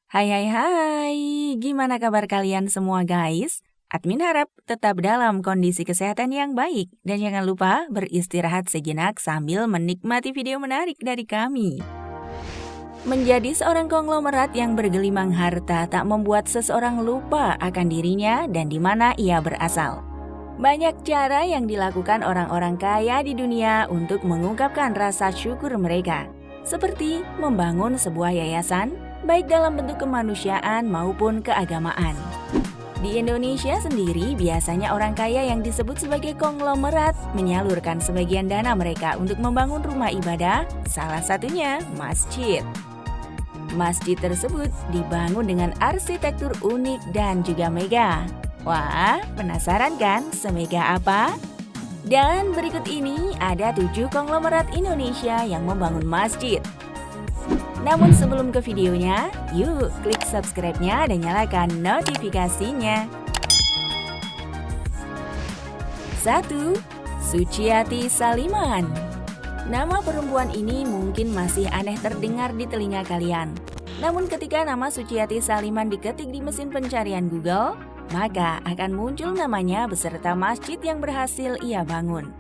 Hai hai hai, gimana kabar kalian semua guys? Admin harap tetap dalam kondisi kesehatan yang baik dan jangan lupa beristirahat sejenak sambil menikmati video menarik dari kami. Menjadi seorang konglomerat yang bergelimang harta tak membuat seseorang lupa akan dirinya dan di mana ia berasal. Banyak cara yang dilakukan orang-orang kaya di dunia untuk mengungkapkan rasa syukur mereka, seperti membangun sebuah yayasan, baik dalam bentuk kemanusiaan maupun keagamaan. Di Indonesia sendiri, biasanya orang kaya yang disebut sebagai konglomerat menyalurkan sebagian dana mereka untuk membangun rumah ibadah, salah satunya masjid. Masjid tersebut dibangun dengan arsitektur unik dan juga megah. Wah, penasaran kan semegah apa? Dan berikut ini ada 7 konglomerat Indonesia yang membangun masjid. Namun sebelum ke videonya, yuk klik subscribe-nya dan nyalakan notifikasinya. 1. Suciati Saliman. Nama perempuan ini mungkin masih aneh terdengar di telinga kalian. Namun ketika nama Suciati Saliman diketik di mesin pencarian Google, maka akan muncul namanya beserta masjid yang berhasil ia bangun.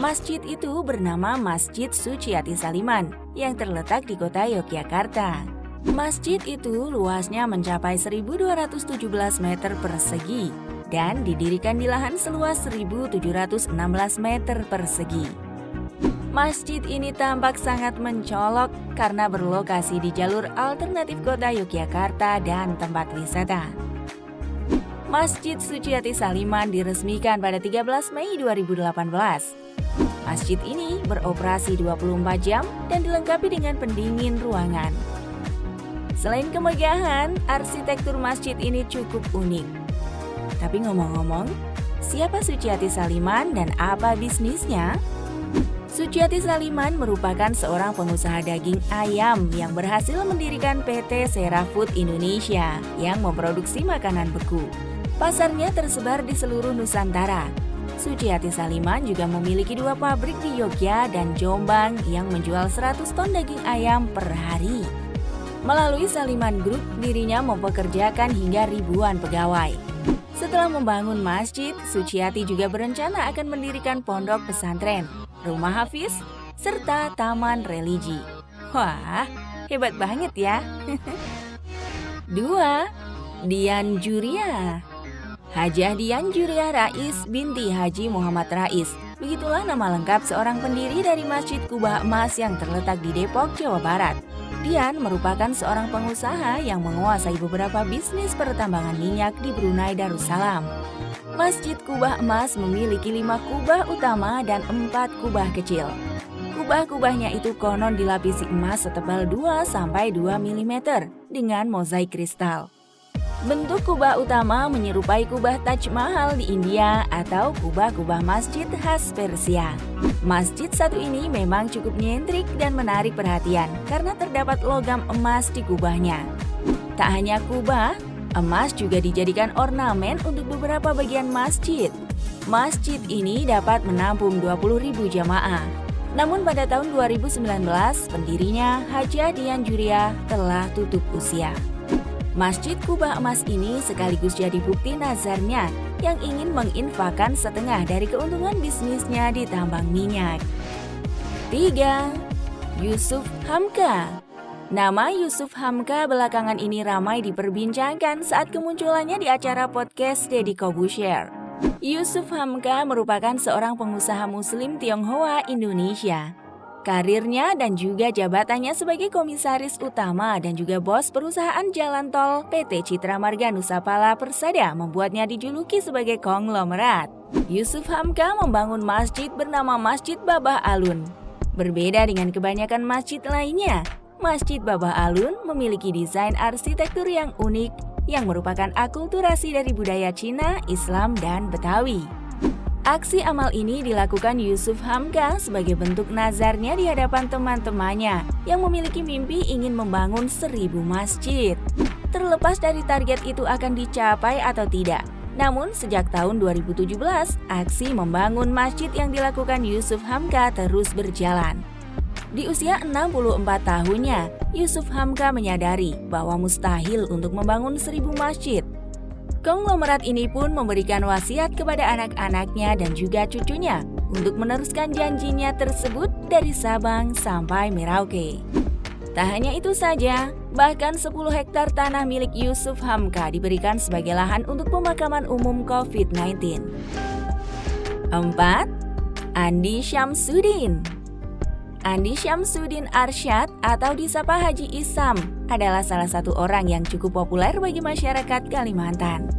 Masjid itu bernama Masjid Suciati Saliman yang terletak di kota Yogyakarta. Masjid itu luasnya mencapai 1.217 meter persegi dan didirikan di lahan seluas 1.716 meter persegi. Masjid ini tampak sangat mencolok karena berlokasi di jalur alternatif kota Yogyakarta dan tempat wisata. Masjid Suciati Saliman diresmikan pada 13 Mei 2018. Masjid ini beroperasi 24 jam dan dilengkapi dengan pendingin ruangan. Selain kemegahan, arsitektur masjid ini cukup unik. Tapi ngomong-ngomong, siapa Suciati Saliman dan apa bisnisnya? Suciati Saliman merupakan seorang pengusaha daging ayam yang berhasil mendirikan PT Sera Food Indonesia yang memproduksi makanan beku. Pasarnya tersebar di seluruh Nusantara. Suciati Saliman juga memiliki 2 pabrik di Yogyakarta dan Jombang yang menjual 100 ton daging ayam per hari. Melalui Saliman Group, dirinya mempekerjakan hingga ribuan pegawai. Setelah membangun masjid, Suciati juga berencana akan mendirikan pondok pesantren, rumah hafiz, serta taman religi. Wah, hebat banget ya. 2. Dian Juria. Hajah Dian Juria Rais binti Haji Muhammad Rais. Begitulah nama lengkap seorang pendiri dari Masjid Kubah Emas yang terletak di Depok, Jawa Barat. Dian merupakan seorang pengusaha yang menguasai beberapa bisnis pertambangan minyak di Brunei Darussalam. Masjid Kubah Emas memiliki 5 kubah utama dan 4 kubah kecil. Kubah-kubahnya itu konon dilapisi emas setebal 2-2 mm dengan mozaik kristal. Bentuk kubah utama menyerupai kubah Taj Mahal di India atau kubah-kubah masjid khas Persia. Masjid satu ini memang cukup nyentrik dan menarik perhatian karena terdapat logam emas di kubahnya. Tak hanya kubah, emas juga dijadikan ornamen untuk beberapa bagian masjid. Masjid ini dapat menampung 20.000 jamaah. Namun pada tahun 2019, pendirinya Hajah Dian Juria telah tutup usia. Masjid Kubah Emas ini sekaligus jadi bukti nazarnya yang ingin menginfakkan setengah dari keuntungan bisnisnya di tambang minyak. 3. Yusuf Hamka. Nama Yusuf Hamka belakangan ini ramai diperbincangkan saat kemunculannya di acara podcast Deddy Corbuzier. Yusuf Hamka merupakan seorang pengusaha muslim Tionghoa Indonesia. Karirnya dan juga jabatannya sebagai komisaris utama dan juga bos perusahaan jalan tol PT Citra Marga Nusapala Persada membuatnya dijuluki sebagai konglomerat. Yusuf Hamka membangun masjid bernama Masjid Babah Alun. Berbeda dengan kebanyakan masjid lainnya, Masjid Babah Alun memiliki desain arsitektur yang unik yang merupakan akulturasi dari budaya Cina, Islam, dan Betawi. Aksi amal ini dilakukan Yusuf Hamka sebagai bentuk nazarnya di hadapan teman-temannya yang memiliki mimpi ingin membangun 1.000 masjid. Terlepas dari target itu akan dicapai atau tidak, namun sejak tahun 2017, aksi membangun masjid yang dilakukan Yusuf Hamka terus berjalan. Di usia 64 tahunnya, Yusuf Hamka menyadari bahwa mustahil untuk membangun 1000 masjid. Konglomerat ini pun memberikan wasiat kepada anak-anaknya dan juga cucunya untuk meneruskan janjinya tersebut dari Sabang sampai Merauke. Tak hanya itu saja, bahkan 10 hektar tanah milik Yusuf Hamka diberikan sebagai lahan untuk pemakaman umum COVID-19. 4. Andi Syamsuddin. Andi Syamsuddin Arsyad atau disapa Haji Isam adalah salah satu orang yang cukup populer bagi masyarakat Kalimantan.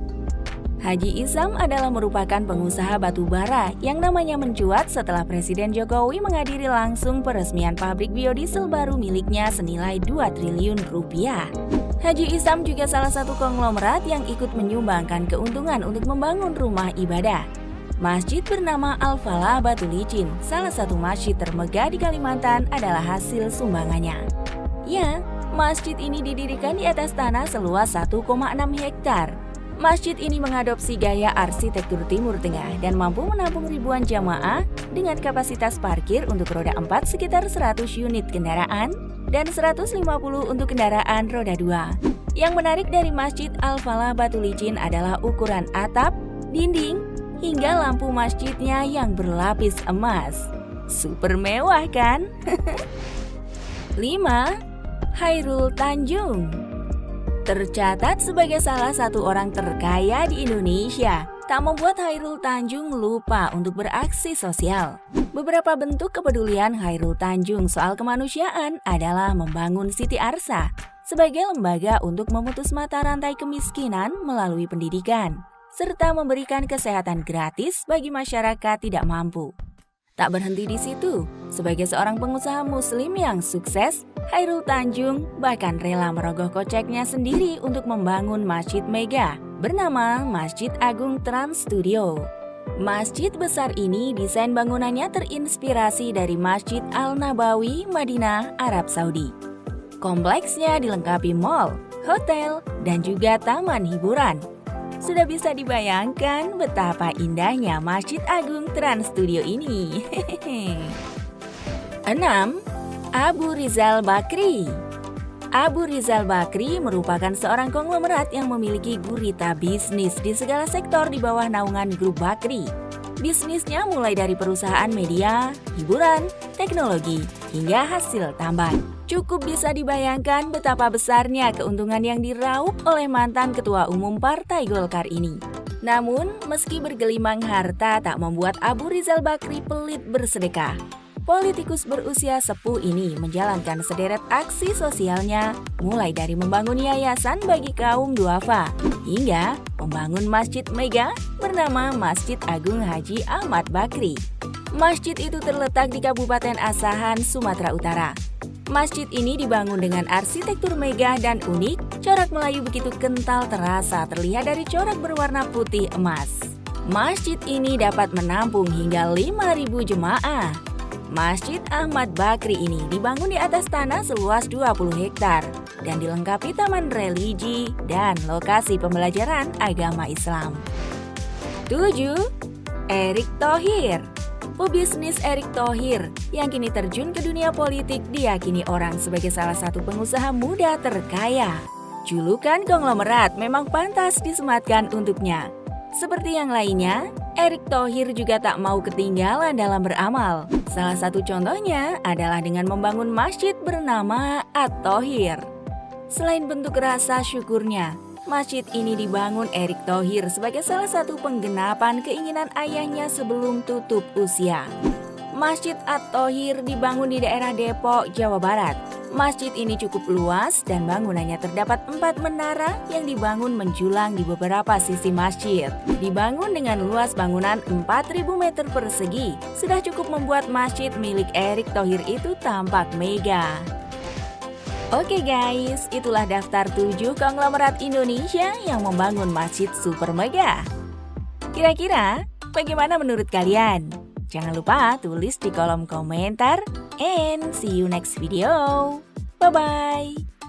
Haji Isam adalah merupakan pengusaha batu bara yang namanya mencuat setelah Presiden Jokowi menghadiri langsung peresmian pabrik biodiesel baru miliknya senilai 2 triliun rupiah. Haji Isam juga salah satu konglomerat yang ikut menyumbangkan keuntungan untuk membangun rumah ibadah. Masjid bernama Al-Falah Batu Licin, salah satu masjid termegah di Kalimantan, adalah hasil sumbangannya. Ya, masjid ini didirikan di atas tanah seluas 1,6 hektar. Masjid ini mengadopsi gaya arsitektur Timur Tengah dan mampu menampung ribuan jamaah dengan kapasitas parkir untuk roda 4 sekitar 100 unit kendaraan dan 150 untuk kendaraan roda 2. Yang menarik dari Masjid Al-Falah Batu Licin adalah ukuran atap, dinding, hingga lampu masjidnya yang berlapis emas. Super mewah kan? 5. Chairul Tanjung. Tercatat sebagai salah satu orang terkaya di Indonesia, tak membuat Chairul Tanjung lupa untuk beraksi sosial. Beberapa bentuk kepedulian Chairul Tanjung soal kemanusiaan adalah membangun Siti Arsa sebagai lembaga untuk memutus mata rantai kemiskinan melalui pendidikan, serta memberikan kesehatan gratis bagi masyarakat tidak mampu. Tak berhenti di situ, sebagai seorang pengusaha muslim yang sukses, Chairul Tanjung bahkan rela merogoh koceknya sendiri untuk membangun masjid mega bernama Masjid Agung Trans Studio. Masjid besar ini desain bangunannya terinspirasi dari Masjid Al-Nabawi, Madinah, Arab Saudi. Kompleksnya dilengkapi mall, hotel, dan juga taman hiburan. Sudah bisa dibayangkan betapa indahnya Masjid Agung Trans Studio ini. 6. Abu Rizal Bakri. Abu Rizal Bakri merupakan seorang konglomerat yang memiliki gurita bisnis di segala sektor di bawah naungan grup Bakri. Bisnisnya mulai dari perusahaan media, hiburan, teknologi, hingga hasil tambang. Cukup bisa dibayangkan betapa besarnya keuntungan yang diraup oleh mantan Ketua Umum Partai Golkar ini. Namun, meski bergelimang harta tak membuat Abu Rizal Bakri pelit bersedekah. Politikus berusia sepuh ini menjalankan sederet aksi sosialnya, mulai dari membangun yayasan bagi kaum duafa, hingga membangun masjid mega bernama Masjid Agung Haji Ahmad Bakri. Masjid itu terletak di Kabupaten Asahan, Sumatera Utara. Masjid ini dibangun dengan arsitektur megah dan unik, corak Melayu begitu kental terasa terlihat dari corak berwarna putih emas. Masjid ini dapat menampung hingga 5.000 jemaah. Masjid Ahmad Bakri ini dibangun di atas tanah seluas 20 hektar dan dilengkapi taman religi dan lokasi pembelajaran agama Islam. 7. Erick Thohir. Pebisnis Erick Thohir yang kini terjun ke dunia politik diyakini orang sebagai salah satu pengusaha muda terkaya. Julukan konglomerat memang pantas disematkan untuknya. Seperti yang lainnya, Erick Thohir juga tak mau ketinggalan dalam beramal. Salah satu contohnya adalah dengan membangun masjid bernama At-Thohir. Selain bentuk rasa syukurnya, masjid ini dibangun Erick Thohir sebagai salah satu penggenapan keinginan ayahnya sebelum tutup usia. Masjid At-Thohir dibangun di daerah Depok, Jawa Barat. Masjid ini cukup luas dan bangunannya terdapat 4 menara yang dibangun menjulang di beberapa sisi masjid. Dibangun dengan luas bangunan 4.000 meter persegi, sudah cukup membuat masjid milik Erick Thohir itu tampak mega. Oke guys, itulah daftar 7 konglomerat Indonesia yang membangun masjid super mega. Kira-kira bagaimana menurut kalian? Jangan lupa tulis di kolom komentar and see you next video. Bye-bye.